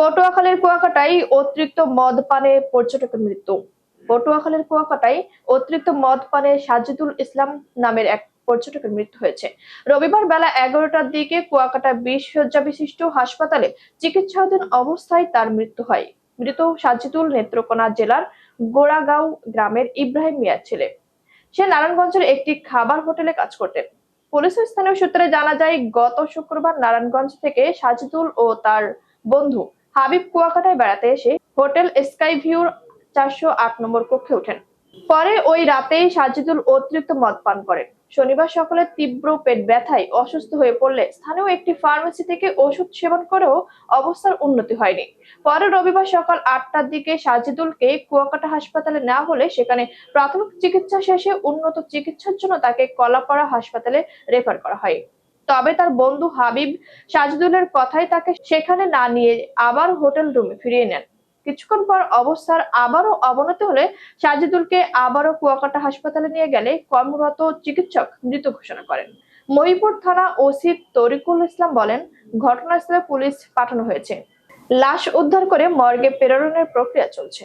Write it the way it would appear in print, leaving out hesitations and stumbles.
পটুয়াখালীর কুয়াকাটায় অতিরিক্ত মদ পানে পর্যটকের মৃত্যু। পটুয়াখালীর কুয়াকাটায় অতিরিক্ত মদ পানে সাজিদুল ইসলাম নামের এক পর্যটকের মৃত্যু হয়েছে। রবিবার বেলা 11টার দিকে কুয়াকাটা 20 শয্যা বিশিষ্ট হাসপাতালে চিকিৎসাধীন অবস্থায় তার মৃত্যু হয়। মৃত সাজিদুল নেত্রকোনা জেলার গোড়াগাঁও গ্রামের ইব্রাহিম মিয়ার ছেলে। সে নারায়ণগঞ্জের একটি খাবার হোটেলে কাজ করতেন। পুলিশ ও স্থানীয় সূত্রে জানা যায়, গত শুক্রবার নারায়ণগঞ্জ থেকে সাজিদুল ও তার বন্ধু হাবিব কুয়াকাটায় বেড়াতে এসে হোটেল স্কাই ভিউর 408 নম্বর কক্ষে ওঠেন। পরে ওই রাতেই সাজিদুল অতিরিক্ত মদ পান করেন। শনিবার সকালে তীব্র পেট ব্যথায় অসুস্থ হয়ে পড়লে স্থানীয় একটি ফার্মেসি থেকে ওষুধ সেবন করেও অবস্থার উন্নতি হয়নি। পরে রবিবার সকাল 8টার দিকে সাজিদুলকে কুয়াকাটা হাসপাতালে নেওয়া হলে সেখানে প্রাথমিক চিকিৎসা শেষে উন্নত চিকিৎসার জন্য তাকে কলাপাড়া হাসপাতালে রেফার করা হয়। তবে তার বন্ধু হাবিব সাজিদুলের কথায় তাকে সেখানে না নিয়ে আবার হোটেল রুমে ফিরিয়ে নেন। কিছুক্ষণ পর অবস্থার আবারও অবনতি হলে সাজিদুলকে আবারও কুয়াকাটা হাসপাতালে নিয়ে গেলে কর্মরত চিকিৎসক মৃত ঘোষণা করেন। মহিপুর থানা ওসি তরিকুল ইসলাম বলেন, ঘটনাস্থলে পুলিশ পাঠানো হয়েছে। লাশ উদ্ধার করে মর্গে প্রেরণের প্রক্রিয়া চলছে।